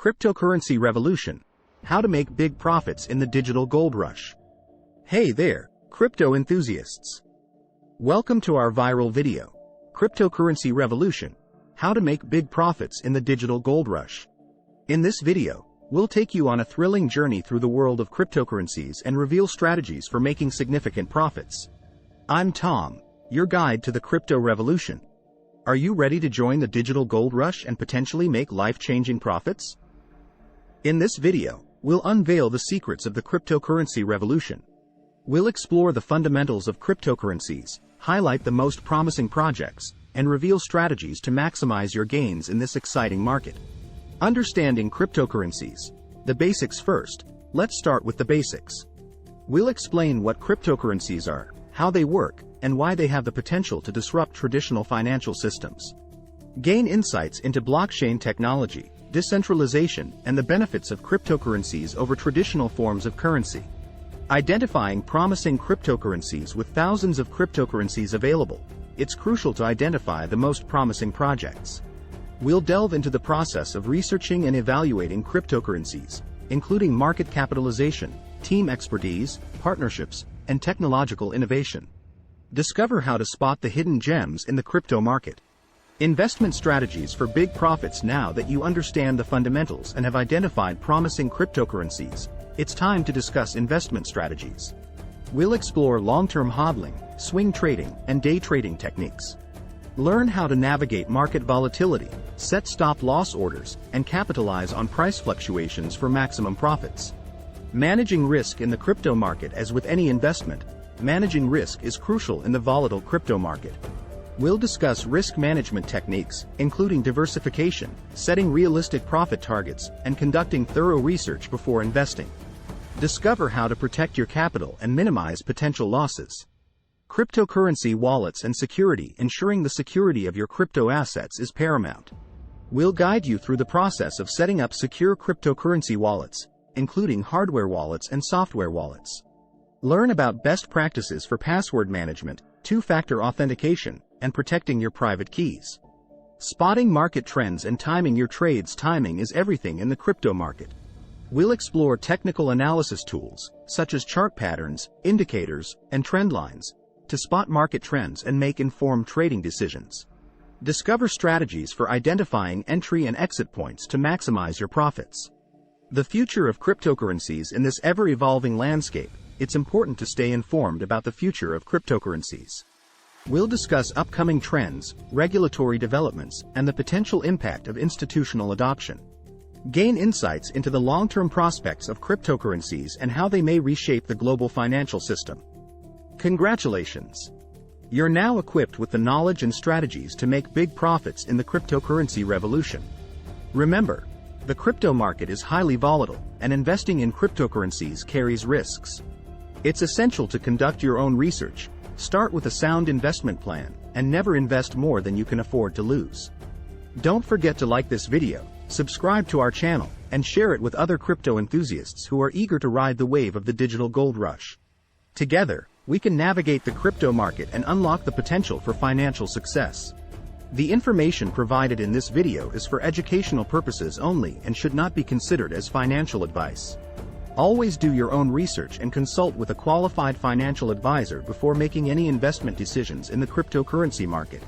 Cryptocurrency revolution. How to make big profits in the digital gold rush. Hey there, crypto enthusiasts. Welcome to our viral video, Cryptocurrency Revolution. How to make big profits in the digital gold rush. In this video, we'll take you on a thrilling journey through the world of cryptocurrencies and reveal strategies for making significant profits. I'm Tom, your guide to the crypto revolution. Are you ready to join the digital gold rush and potentially make life-changing profits? In this video, we'll unveil the secrets of the cryptocurrency revolution. We'll explore the fundamentals of cryptocurrencies, highlight the most promising projects, and reveal strategies to maximize your gains in this exciting market. Understanding cryptocurrencies. The basics first. Let's start with the basics. We'll explain what cryptocurrencies are, how they work, and why they have the potential to disrupt traditional financial systems. Gain insights into blockchain technology, decentralization, and the benefits of cryptocurrencies over traditional forms of currency. Identifying promising cryptocurrencies. With thousands of cryptocurrencies available, it's crucial to identify the most promising projects. We'll delve into the process of researching and evaluating cryptocurrencies, including market capitalization, team expertise, partnerships, and technological innovation. Discover how to spot the hidden gems in the crypto market. Investment strategies for big profits. Now that you understand the fundamentals and have identified promising cryptocurrencies, it's time to discuss investment strategies. We'll explore long-term hodling, swing trading, and day trading techniques. Learn how to navigate market volatility, set stop-loss orders, and capitalize on price fluctuations for maximum profits. Managing risk in the crypto market. As with any investment, managing risk is crucial in the volatile crypto market. We'll discuss risk management techniques, including diversification, setting realistic profit targets, and conducting thorough research before investing. Discover how to protect your capital and minimize potential losses. Cryptocurrency wallets and security. Ensuring the security of your crypto assets is paramount. We'll guide you through the process of setting up secure cryptocurrency wallets, including hardware wallets and software wallets. Learn about best practices for password management, two-factor authentication, and protecting your private keys. Spotting market trends and timing your trades. Timing is everything in the crypto market. We'll explore technical analysis tools, such as chart patterns, indicators, and trend lines, to spot market trends and make informed trading decisions. Discover strategies for identifying entry and exit points to maximize your profits. The future of cryptocurrencies. In this ever-evolving landscape, it's important to stay informed about the future of cryptocurrencies. We'll discuss upcoming trends, regulatory developments, and the potential impact of institutional adoption. Gain insights into the long-term prospects of cryptocurrencies and how they may reshape the global financial system. Congratulations! You're now equipped with the knowledge and strategies to make big profits in the cryptocurrency revolution. Remember, the crypto market is highly volatile, and investing in cryptocurrencies carries risks. It's essential to conduct your own research, start with a sound investment plan, and never invest more than you can afford to lose. Don't forget to like this video, subscribe to our channel, and share it with other crypto enthusiasts who are eager to ride the wave of the digital gold rush. Together, we can navigate the crypto market and unlock the potential for financial success. The information provided in this video is for educational purposes only and should not be considered as financial advice. Always do your own research and consult with a qualified financial advisor before making any investment decisions in the cryptocurrency market.